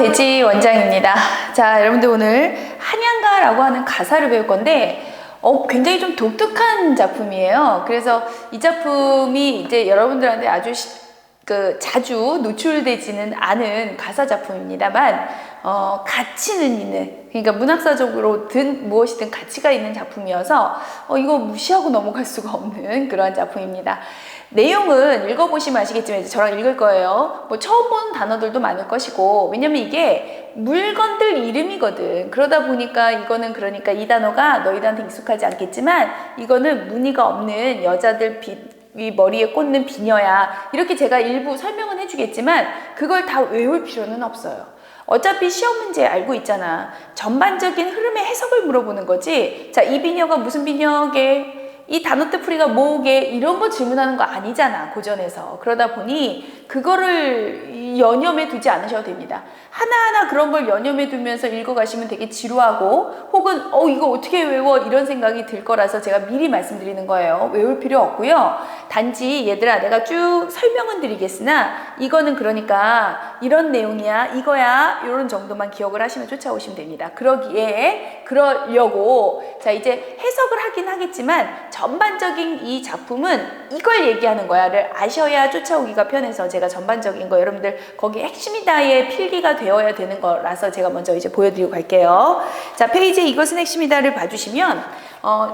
배지 원장입니다. 자, 여러분들 오늘 한양가라고 하는 가사를 배울 건데 굉장히 좀 독특한 작품이에요. 그래서 이 작품이 이제 여러분들한테 아주 자주 노출되지는 않은 가사 작품입니다만 가치는 있는, 그러니까 문학사적으로든 무엇이든 가치가 있는 작품이어서 이거 무시하고 넘어갈 수가 없는 그러한 작품입니다. 내용은 읽어보시면 아시겠지만 이제 저랑 읽을 거예요. 뭐 처음 보는 단어들도 많을 것이고, 왜냐면 이게 물건들 이름이거든. 그러다 보니까 이거는 그러니까 이 단어가 너희들한테 익숙하지 않겠지만 이거는 무늬가 없는 여자들 이 머리에 꽂는 비녀야, 이렇게 제가 일부 설명은 해주겠지만 그걸 다 외울 필요는 없어요. 어차피 시험 문제 알고 있잖아. 전반적인 흐름의 해석을 물어보는 거지. 자, 이 비녀가 무슨 비녀게? 이 단어 뜻풀이가 뭐게? 이런 거 질문하는 거 아니잖아, 고전에서. 그러다 보니 그거를 연념해 두지 않으셔도 됩니다. 하나하나 그런 걸 연념해 두면서 읽어가시면 되게 지루하고, 혹은 이거 어떻게 외워? 이런 생각이 들 거라서 제가 미리 말씀드리는 거예요. 외울 필요 없고요. 단지 얘들아, 내가 쭉 설명은 드리겠으나 이거는 그러니까 이런 내용이야, 이거야, 이런 정도만 기억을 하시면 쫓아오시면 됩니다. 그러려고 자, 이제 해석을 하긴 하겠지만 전반적인 이 작품은 이걸 얘기하는 거야를 아셔야 쫓아오기가 편해서 제가 전반적인 거, 여러분들 거기 핵심이다의 필기가 되어야 되는 거라서 제가 먼저 이제 보여드리고 갈게요. 자, 페이지에 이것은 핵심이다를 봐주시면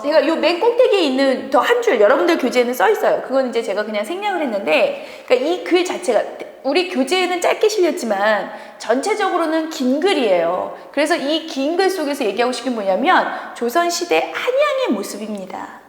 제가 요 맨 꼭대기에 있는 더 한 줄, 여러분들 교재에는 써 있어요. 그건 이제 제가 그냥 생략을 했는데, 그러니까 이 글 자체가 우리 교재에는 짧게 실렸지만 전체적으로는 긴 글이에요. 그래서 이 긴 글 속에서 얘기하고 싶은 게 뭐냐면 조선시대 한양의 모습입니다.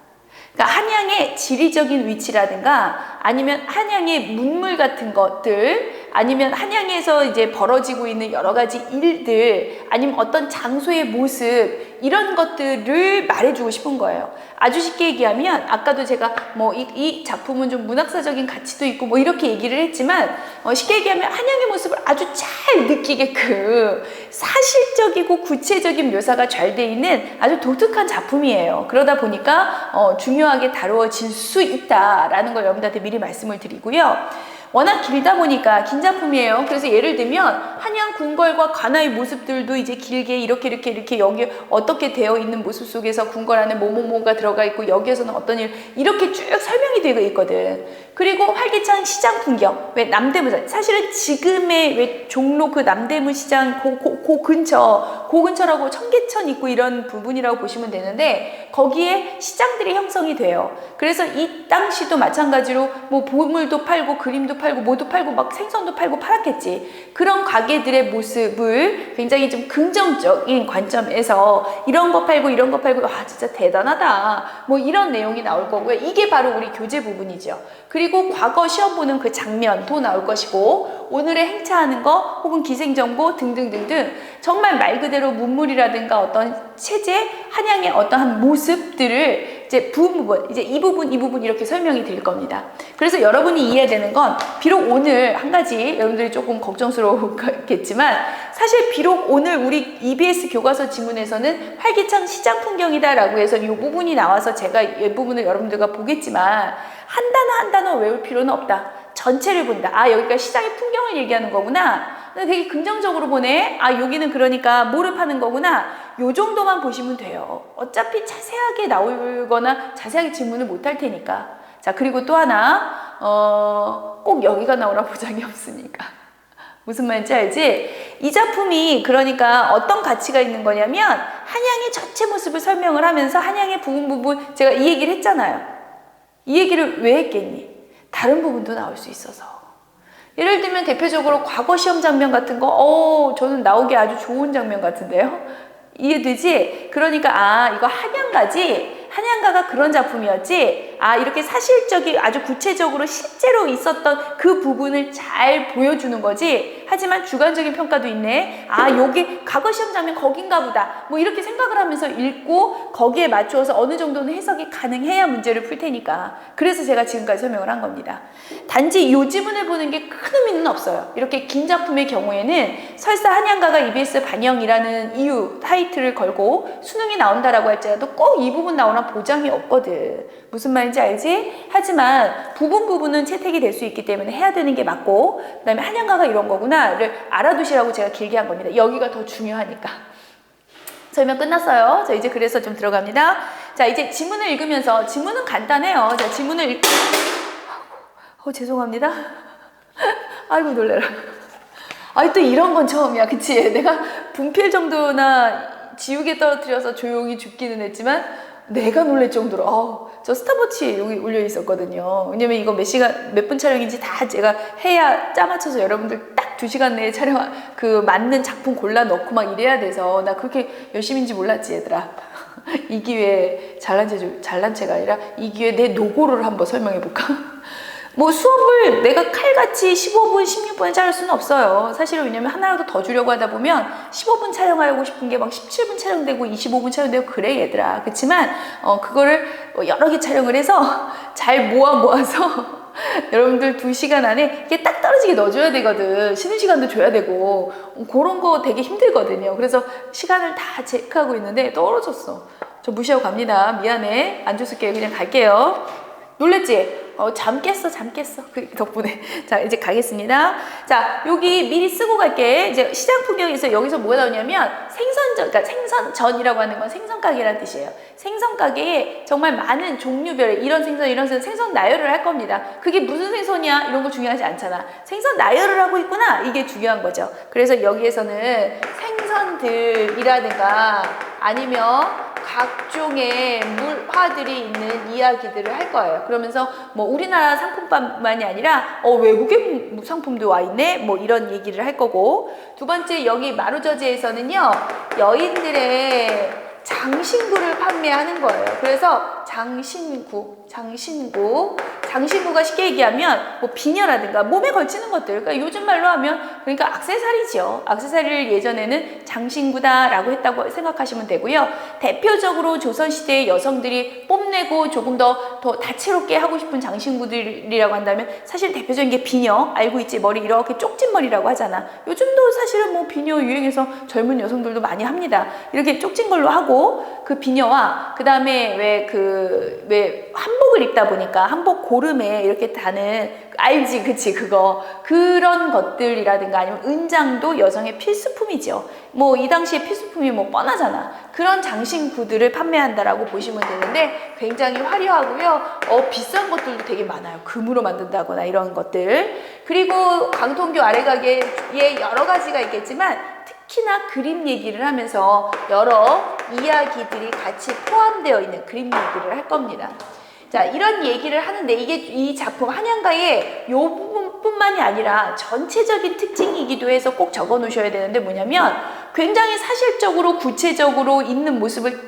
그러니까 한양의 지리적인 위치라든가 아니면 한양의 문물 같은 것들, 아니면 한양에서 이제 벌어지고 있는 여러 가지 일들, 아니면 어떤 장소의 모습, 이런 것들을 말해주고 싶은 거예요. 아주 쉽게 얘기하면 아까도 제가 뭐 이 작품은 좀 문학사적인 가치도 있고 뭐 이렇게 얘기를 했지만 쉽게 얘기하면 한양의 모습을 아주 잘 느끼게끔 사실적이고 구체적인 묘사가 잘 돼 있는 아주 독특한 작품이에요. 그러다 보니까 중요하게 다루어질 수 있다라는 걸 여러분들한테 미리 말씀을 드리고요. 워낙 길다 보니까 긴 작품이에요. 그래서 예를 들면 한양 궁궐과 관아의 모습들도 이제 길게 이렇게 여기 어떻게 되어 있는 모습 속에서 궁궐 안에 뭐뭐뭐가 들어가 있고 여기에서는 어떤 일, 이렇게 쭉 설명이 되고 있거든. 그리고 활기찬 시장 풍경, 왜 남대문, 사실은 지금의 왜 종로 그 남대문 시장 그 근처라고 청계천 있고 이런 부분이라고 보시면 되는데 거기에 시장들이 형성이 돼요. 그래서 이 당시도 마찬가지로 뭐 보물도 팔고 그림도 팔고 뭐도 팔고 막 생선도 팔고 팔았겠지. 그런 가게들의 모습을 굉장히 좀 긍정적인 관점에서 이런 거 팔고 이런 거 팔고 와 진짜 대단하다 뭐 이런 내용이 나올 거고요. 이게 바로 우리 교재 부분이죠. 그리고 과거 시험 보는 그 장면도 나올 것이고, 오늘의 행차하는 거 혹은 기생정보 등등등등 정말 말 그대로 문물이라든가 어떤 체제, 한양의 어떠한 모습들을 이제 부분, 이제 이 부분 이렇게 설명이 드릴 겁니다. 그래서 여러분이 이해되는 건 비록 오늘 한 가지 여러분들이 조금 걱정스러웠겠지만 사실 비록 오늘 우리 EBS 교과서 지문에서는 활기찬 시장 풍경이다라고 해서 이 부분이 나와서 제가 이 부분을 여러분들과 보겠지만 한 단어 외울 필요는 없다. 전체를 본다. 아, 여기가 시장의 풍경을 얘기하는 거구나. 되게 긍정적으로 보네. 아, 여기는 그러니까 뭐를 파는 거구나. 요 정도만 보시면 돼요. 어차피 자세하게 나오거나 자세하게 질문을 못 할 테니까. 자, 그리고 또 하나, 꼭 여기가 나오라 보장이 없으니까. 무슨 말인지 알지? 이 작품이 그러니까 어떤 가치가 있는 거냐면 한양의 전체 모습을 설명을 하면서 한양의 부분 제가 이 얘기를 했잖아요. 이 얘기를 왜 했겠니? 다른 부분도 나올 수 있어서. 예를 들면 대표적으로 과거 시험 장면 같은 거, 저는 나오기 아주 좋은 장면 같은데요? 이해되지? 그러니까 이거 한양가가 그런 작품이었지? 이렇게 사실적이 아주 구체적으로 실제로 있었던 그 부분을 잘 보여주는 거지. 하지만 주관적인 평가도 있네. 여기 과거 시험 장면 거긴가 보다. 뭐 이렇게 생각을 하면서 읽고 거기에 맞추어서 어느 정도는 해석이 가능해야 문제를 풀 테니까. 그래서 제가 지금까지 설명을 한 겁니다. 단지 이 지문을 보는 게 큰 의미는 없어요. 이렇게 긴 작품의 경우에는 설사 한양가가 EBS 반영이라는 이유 타이틀을 걸고 수능이 나온다라고 할지라도 꼭 이 부분 나오나 보장이 없거든. 무슨 말인지 알지? 하지만 부분은 채택이 될 수 있기 때문에 해야 되는 게 맞고, 그 다음에 한양가가 이런 거구나. 거구나를 알아두시라고 제가 길게 한 겁니다. 여기가 더 중요하니까. 설명 끝났어요. 자, 이제 그래서 좀 들어갑니다. 자, 이제 지문을 읽으면서, 지문은 간단해요. 자, 지문을 죄송합니다. 아이고, 놀래라. 아이, 또 이런 건 처음이야. 그치? 내가 분필 정도나 지우개 떨어뜨려서 조용히 죽기는 했지만, 내가 놀랄 정도로, 저 스탑워치 여기 울려 있었거든요. 왜냐면 이거 몇 분 촬영인지 다 제가 해야 짜맞춰서 여러분들 딱 2시간 내에 촬영, 맞는 작품 골라 넣고 막 이래야 돼서, 나 그렇게 열심인지 몰랐지, 얘들아. 이 기회에 잘난 체가 아니라 이 기회에 내 노고를 한번 설명해 볼까? 뭐 수업을 내가 칼같이 15분, 16분에 자를 수는 없어요. 사실은 왜냐면 하나라도 더 주려고 하다 보면 15분 촬영하고 싶은 게 막 17분 촬영되고 25분 촬영되고 그래, 얘들아. 그렇지만 그거를 여러 개 촬영을 해서 잘 모아서 여러분들 2시간 안에 이게 딱 떨어지게 넣어줘야 되거든. 쉬는 시간도 줘야 되고 그런 거 되게 힘들거든요. 그래서 시간을 다 체크하고 있는데 떨어졌어. 저 무시하고 갑니다. 미안해. 안 줬을게. 그냥 갈게요. 놀랬지? 잠 깼어. 그 덕분에. 자, 이제 가겠습니다. 자, 여기 미리 쓰고 갈게. 이제 시장 풍경에서 여기서 뭐가 나오냐면 그러니까 생선전이라고 하는 건 생선가게라는 뜻이에요. 생선가게에 정말 많은 종류별의 이런 생선 나열을 할 겁니다. 그게 무슨 생선이야? 이런 거 중요하지 않잖아. 생선 나열을 하고 있구나. 이게 중요한 거죠. 그래서 여기에서는 생선들이라든가 아니면 각종의 물화들이 있는 이야기들을 할 거예요. 그러면서 뭐 우리나라 상품뿐만이 아니라 외국의 상품도 와 있네, 뭐 이런 얘기를 할 거고, 두 번째 여기 마루저지에서는요 여인들의 장신구를 판매하는 거예요. 그래서 장신구가 쉽게 얘기하면 뭐 비녀라든가 몸에 걸치는 것들, 그러니까 요즘 말로 하면 그러니까 액세서리죠. 액세서리를 예전에는 장신구다라고 했다고 생각하시면 되고요. 대표적으로 조선시대의 여성들이 뽐내고 조금 더 다채롭게 하고 싶은 장신구들이라고 한다면 사실 대표적인 게 비녀, 알고 있지? 머리 이렇게 쪽진 머리라고 하잖아. 요즘도 사실은 뭐 비녀 유행해서 젊은 여성들도 많이 합니다. 이렇게 쪽진 걸로 하고, 그 비녀와 그 다음에 왜 한복을 입다 보니까 한복 고름에 이렇게 다는, 알지? 그치? 그런 것들이라든가 아니면 은장도 여성의 필수품이죠. 뭐 이 당시에 필수품이 뭐 뻔하잖아. 그런 장신구들을 판매한다라고 보시면 되는데 굉장히 화려하고요. 비싼 것들도 되게 많아요. 금으로 만든다거나 이런 것들. 그리고 강통교 아래가게에 여러 가지가 있겠지만 특히나 그림 얘기를 하면서 여러 이야기들이 같이 포함되어 있는 그림 얘기를 할 겁니다. 자, 이런 얘기를 하는데 이 작품 한양가의 요 부분뿐만이 아니라 전체적인 특징이기도 해서 꼭 적어 놓으셔야 되는데 뭐냐면 굉장히 사실적으로 구체적으로 있는 모습을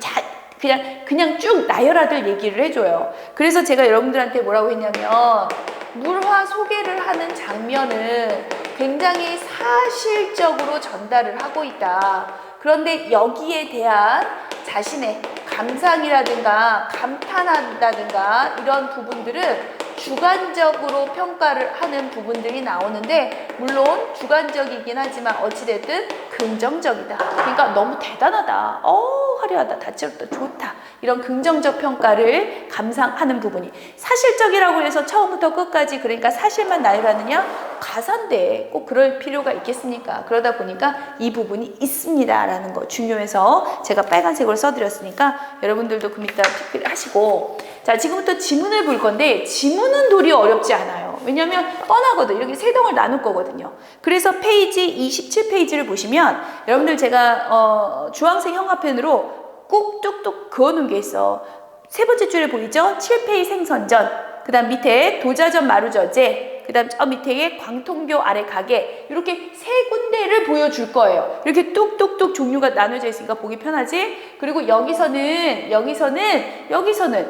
그냥 쭉 나열하듯 얘기를 해줘요. 그래서 제가 여러분들한테 뭐라고 했냐면 물화 소개를 하는 장면은 굉장히 사실적으로 전달을 하고 있다. 그런데 여기에 대한 자신의 감상이라든가 감탄한다든가 이런 부분들은 주관적으로 평가를 하는 부분들이 나오는데, 물론 주관적이긴 하지만 어찌됐든 긍정적이다. 그러니까 너무 대단하다, 화려하다, 다채롭다, 좋다, 이런 긍정적 평가를 감상하는 부분이, 사실적이라고 해서 처음부터 끝까지 그러니까 사실만 나열하느냐? 가산대 꼭 그럴 필요가 있겠습니까? 그러다 보니까 이 부분이 있습니다 라는 거 중요해서 제가 빨간색으로 써드렸으니까 여러분들도 그 밑에 하시고, 자, 지금부터 지문을 볼 건데 지문은 도리어 어렵지 않아요. 왜냐하면 뻔하거든. 이렇게 세 덩을 나눌 거거든요. 그래서 페이지 27페이지를 보시면 여러분들 제가 주황색 형광펜으로 꾹 뚝뚝 그어놓은 게 있어. 세 번째 줄에 보이죠? 7페이 생선전, 그 다음 밑에 도자전 마루저제, 그 다음 저 밑에 광통교 아래 가게, 이렇게 세 군데를 보여줄 거예요. 이렇게 뚝뚝뚝 종류가 나눠져 있으니까 보기 편하지? 그리고 여기서는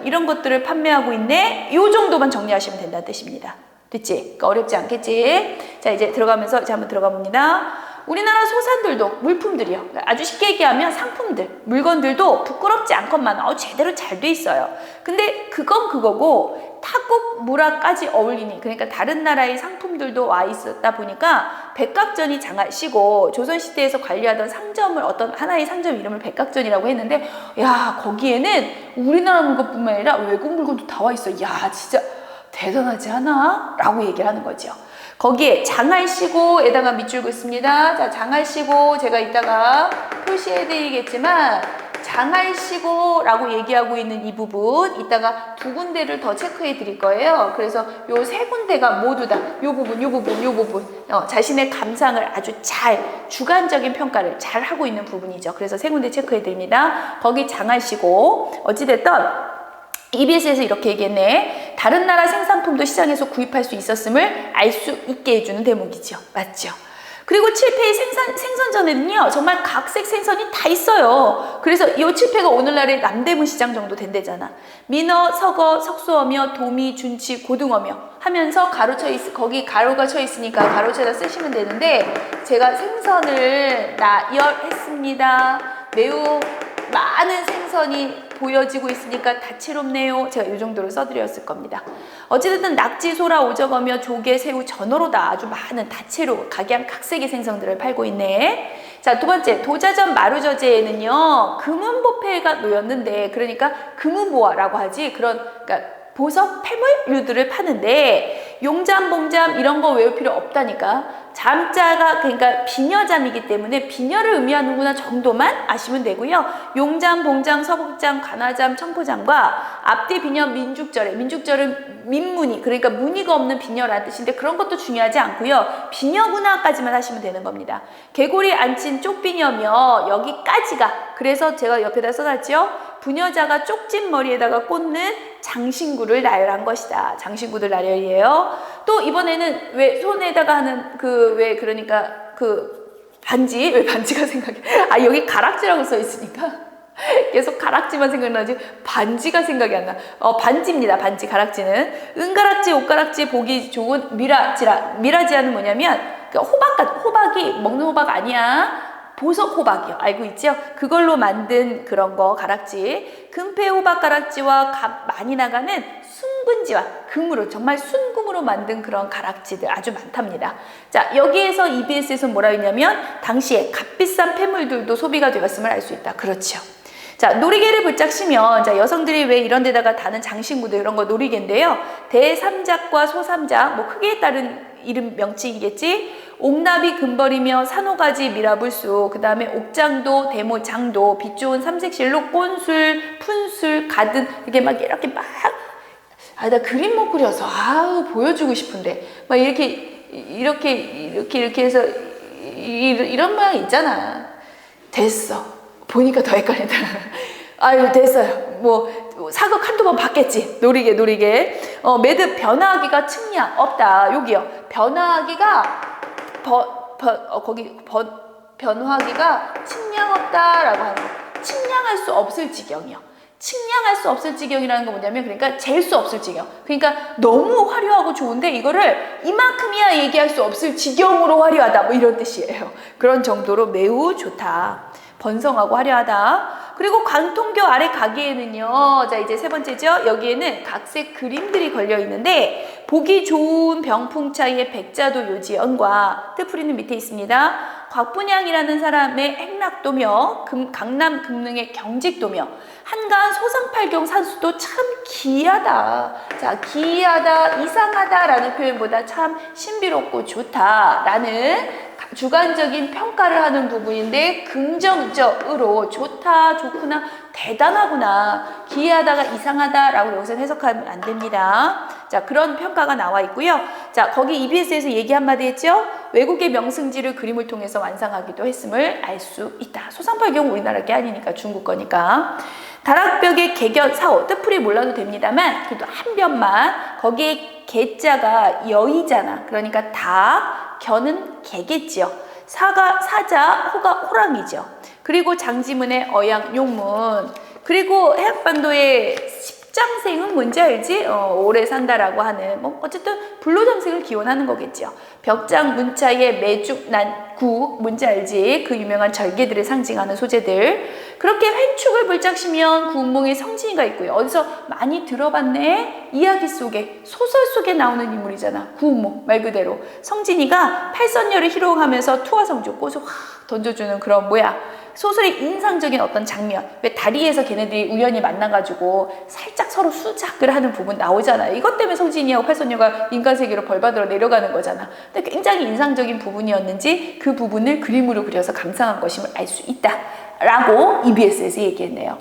이런 것들을 판매하고 있네, 요 정도만 정리하시면 된다는 뜻입니다. 됐지? 그러니까 어렵지 않겠지? 자, 이제 들어가면서 이제 한번 들어가 봅니다. 우리나라 소산들도 물품들이요. 아주 쉽게 얘기하면 상품들, 물건들도 부끄럽지 않건만 제대로 잘 돼 있어요. 근데 그건 그거고 타국 문화까지 어울리니, 그러니까 다른 나라의 상품들도 와 있었다 보니까 백각전이 장하시고, 조선시대에서 관리하던 상점을 어떤 하나의 상점 이름을 백각전이라고 했는데, 야, 거기에는 우리나라 물건뿐만 아니라 외국 물건도 다 와 있어. 야, 진짜 대단하지 않아? 라고 얘기를 하는 거죠. 거기에 장할시고에다가 밑줄 긋습니다. 자, 장할시고 제가 이따가 표시해 드리겠지만 장할시고라고 얘기하고 있는 이 부분 이따가 두 군데를 더 체크해 드릴 거예요. 그래서 요 세 군데가 모두 다 요 부분 자신의 감상을 아주 잘 주관적인 평가를 잘 하고 있는 부분이죠. 그래서 세 군데 체크해 드립니다. 거기 장할시고 어찌됐든 EBS에서 이렇게 얘기했네. 다른 나라 생산품도 시장에서 구입할 수 있었음을 알 수 있게 해주는 대목이죠. 맞죠? 그리고 7페이 생선전에는요, 정말 각색 생선이 다 있어요. 그래서 이 7페가 오늘날의 남대문 시장 정도 된대잖아. 민어, 석어, 석수어며, 도미, 준치, 고등어며 하면서 거기 가로가 쳐 있으니까 가로채다 쓰시면 되는데, 제가 생선을 나열했습니다. 매우 많은 생선이 보여지고 있으니까 다채롭네요. 제가 이 정도로 써드렸을 겁니다. 어찌됐든 낙지, 소라, 오저거며 조개, 새우, 전어로 다 아주 많은 다채로 각양각색의 생선들을 팔고 있네. 자, 두 번째 도자전 마루저제에는요 금은보패가 놓였는데, 그러니까 금은보화라고 하지, 그러니까 보석 패물류들을 파는데 용잠, 봉잠 이런 거 외울 필요 없다니까. 잠자가 그러니까 비녀잠이기 때문에 비녀를 의미하는구나 정도만 아시면 되고요. 용잠, 봉잠, 서복잠, 관화잠, 청포잠과 앞뒤 비녀 민죽절은 민무늬, 그러니까 무늬가 없는 비녀라는 뜻인데 그런 것도 중요하지 않고요. 비녀구나까지만 하시면 되는 겁니다. 개구리 앉힌 쪽비녀며 여기까지가, 그래서 제가 옆에다 써놨죠. 부녀자가 쪽진 머리에다가 꽂는 장신구를 나열한 것이다. 장신구들 나열이에요. 또 이번에는 왜 손에다가 하는 그러니까 반지, 왜 반지가 생각해? 아, 여기 가락지라고 써 있으니까 계속 가락지만 생각나지 반지가 생각이 안 나. 반지입니다. 반지, 가락지는. 은가락지, 옷가락지 보기 좋은 미라지아는 뭐냐면 호박이 먹는 호박 아니야. 보석 호박이요. 알고 있죠? 그걸로 만든 그런 거 가락지. 금패 호박 가락지와 값 많이 나가는 순금지와 금으로, 정말 순금으로 만든 그런 가락지들 아주 많답니다. 자, 여기에서 EBS에서 뭐라 했냐면 당시에 값비싼 폐물들도 소비가 되었음을 알 수 있다. 그렇죠. 자, 놀이개를 불짝시면, 자, 여성들이 왜 이런 데다가 다는 장신구들 이런 거 놀이개인데요. 대삼작과 소삼작, 뭐 크기에 따른 이름 명칭이겠지. 옥나비 금벌이며 산호가지 미라불수, 그 다음에 옥장도, 대모, 장도, 빛 좋은 삼색실로 꼰술, 푼술, 가든, 이렇게 나 그림 못 그려서, 보여주고 싶은데. 막 이렇게 해서, 이런 모양 있잖아. 됐어. 보니까 더 헷갈린다. 아유, 됐어요. 사극 한두 번 봤겠지. 놀이개. 매듭 변화하기가 측량 없다. 여기요. 변화하기가 변화하기가 측량 없다라고 하는 거. 측량할 수 없을 지경이요. 측량할 수 없을 지경이라는 건 뭐냐면, 그러니까 잴 수 없을 지경. 그러니까 너무 화려하고 좋은데 이거를 이만큼이야 얘기할 수 없을 지경으로 화려하다. 뭐 이런 뜻이에요. 그런 정도로 매우 좋다. 번성하고 화려하다. 그리고 관통교 아래 가게에는요, 자, 이제 세 번째죠. 여기에는 각색 그림들이 걸려 있는데, 보기 좋은 병풍차이의 백자도 요지연과 뜻풀이는 밑에 있습니다. 곽분양이라는 사람의 행락도며, 강남 금능의 경직도며, 한가한 소상팔경 산수도 참 기이하다. 자, 기이하다, 이상하다라는 표현보다 참 신비롭고 좋다라는 주관적인 평가를 하는 부분인데, 긍정적으로 좋다, 좋구나, 대단하구나, 기이하다가 이상하다라고 여기서 해석하면 안 됩니다. 자, 그런 평가가 나와 있고요. 자, 거기 EBS에서 얘기 한마디 했죠? 외국의 명승지를 그림을 통해서 완성하기도 했음을 알 수 있다. 소상팔경 우리나라 게 아니니까, 중국 거니까. 다락벽의 개견, 사오, 뜻풀이 몰라도 됩니다만, 그래도 한 뼘만, 거기에 개자가 여이잖아. 그러니까 닭, 견은 개겠지요. 사자, 호가 호랑이죠. 그리고 장지문의 어양, 용문. 그리고 해학반도의 십장생은 뭔지 알지? 오래 산다라고 하는, 어쨌든 불로장생을 기원하는 거겠죠. 벽장 문자의 매죽, 난국, 뭔지 알지? 그 유명한 절개들을 상징하는 소재들. 그렇게 횡축을 불짝시면 구운몽의 성진이가 있고요. 어디서 많이 들어봤네? 이야기 속에, 소설 속에 나오는 인물이잖아. 구운몽, 말 그대로. 성진이가 팔선녀를 희롱하면서 투하성주, 꽃을 확 던져주는 그런 소설의 인상적인 어떤 장면, 왜 다리에서 걔네들이 우연히 만나가지고 살짝 서로 수작을 하는 부분 나오잖아요. 이것 때문에 성진이하고 팔선녀가 인간 세계로 벌받으러 내려가는 거잖아. 근데 굉장히 인상적인 부분이었는지 그 부분을 그림으로 그려서 감상한 것임을 알 수 있다 라고 EBS에서 얘기했네요.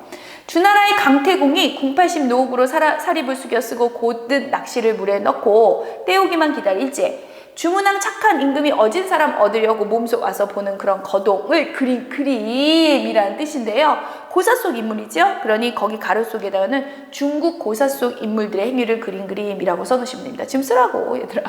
주나라의 강태공이 080 노읍으로 사립을 숙여 쓰고 곧듯 낚시를 물에 넣고 떼오기만 기다릴 때 주문왕 착한 임금이 어진 사람 얻으려고 몸소 와서 보는 그런 거동을 그린 그림이라는 뜻인데요. 고사 속 인물이죠. 그러니 거기 가로 속에다가는 중국 고사 속 인물들의 행위를 그린 그림이라고 써놓으시면 됩니다. 지금 쓰라고 얘들아.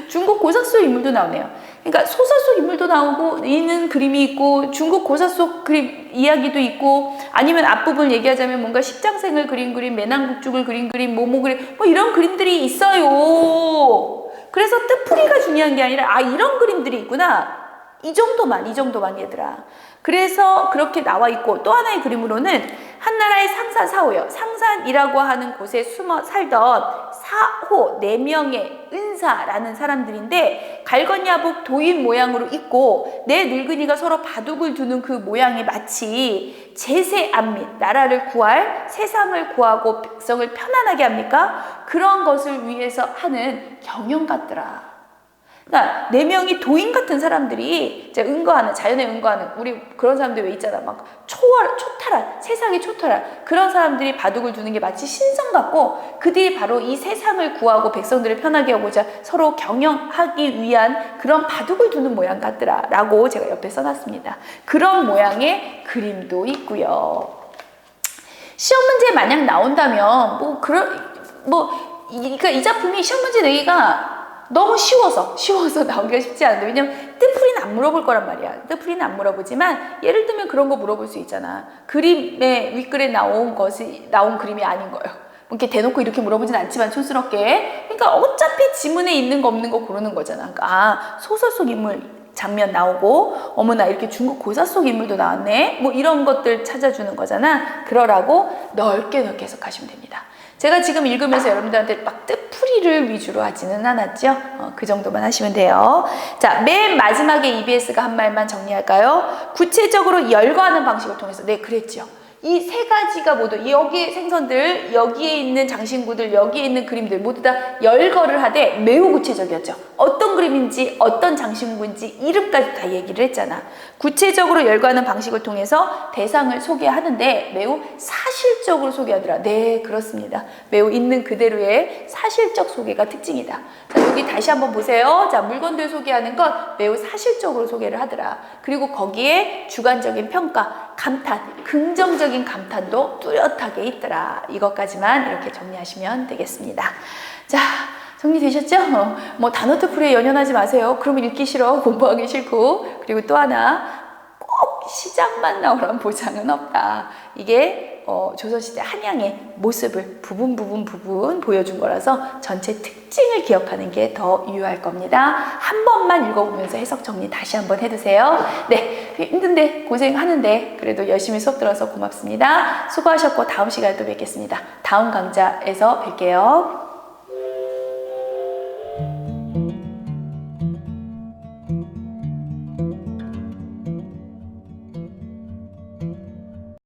중국 고사 속 인물도 나오네요. 그러니까 소설 속 인물도 나오고 있는 그림이 있고 중국 고사 속 그림 이야기도 있고 아니면 앞부분 얘기하자면 뭔가 십장생을 그린 그림, 매낭국죽을 그린 그림, 모모 그림 뭐 이런 그림들이 있어요. 그래서 뜻풀이가 중요한 게 아니라 이런 그림들이 있구나. 이 정도만 얘들아. 그래서 그렇게 나와 있고 또 하나의 그림으로는 한나라의 상산 사호요. 상산이라고 하는 곳에 숨어 살던 사호 4명의 은사라는 사람들인데 갈건야복 도인 모양으로 있고 내 늙은이가 서로 바둑을 두는 그 모양이 마치 제세안민, 나라를 구할 세상을 구하고 백성을 편안하게 합니까? 그런 것을 위해서 하는 경영 같더라. 그러니까 4명이 도인 같은 사람들이 이제 응거하는, 자연에 응거하는, 우리 그런 사람들 왜 있잖아. 막 초탈한, 세상이 초탈한 그런 사람들이 바둑을 두는 게 마치 신성 같고 그들이 바로 이 세상을 구하고 백성들을 편하게 하고자 서로 경영하기 위한 그런 바둑을 두는 모양 같더라 라고 제가 옆에 써놨습니다. 그런 모양의 그림도 있고요. 시험 문제에 만약 나온다면 그러니까 이 작품이 시험 문제 내기가 너무 쉬워서 나오기가 쉽지 않은데 왜냐면 뜻풀이는 안 물어볼 거란 말이야. 뜻풀이는 안 물어보지만 예를 들면 그런 거 물어볼 수 있잖아. 그림의 윗글에 나온 그림이 아닌 거예요. 이렇게 대놓고 이렇게 물어보진 않지만 촌스럽게. 그러니까 어차피 지문에 있는 거 없는 거 고르는 거잖아. 그러니까 소설 속 인물 장면 나오고 어머나 이렇게 중국 고사 속 인물도 나왔네. 뭐 이런 것들 찾아주는 거잖아. 그러라고 넓게 해석하시면 됩니다. 제가 지금 읽으면서 여러분들한테 막 뜻풀이를 위주로 하지는 않았죠. 그 정도만 하시면 돼요. 자, 맨 마지막에 EBS가 한 말만 정리할까요? 구체적으로 열거하는 방식을 통해서 그랬죠. 이 3가지가 모두 여기에 생선들, 여기에 있는 장신구들, 여기에 있는 그림들 모두 다 열거를 하되 매우 구체적이었죠. 어떤 그림인지 어떤 장신구인지 이름까지 다 얘기를 했잖아. 구체적으로 열거하는 방식을 통해서 대상을 소개하는데 매우 사실적으로 소개하더라. 네, 그렇습니다. 매우 있는 그대로의 사실적 소개가 특징이다. 자, 여기 다시 한번 보세요. 자, 물건들 소개하는 것 매우 사실적으로 소개를 하더라. 그리고 거기에 주관적인 평가, 감탄, 긍정적인 감탄도 뚜렷하게 있더라. 이것까지만 이렇게 정리하시면 되겠습니다. 자, 정리되셨죠? 뭐 단어 뜻풀이에 연연하지 마세요. 그러면 읽기 싫어, 공부하기 싫고. 그리고 또 하나, 꼭 시작만 나오란 보장은 없다. 이게 조선시대 한양의 모습을 부분 보여준 거라서 전체 특징을 기억하는 게 더 유효할 겁니다. 한 번만 읽어보면서 해석 정리 다시 한번 해두세요. 네, 힘든데 고생하는데 그래도 열심히 수업 들어서 고맙습니다. 수고하셨고 다음 시간에 또 뵙겠습니다. 다음 강좌에서 뵐게요.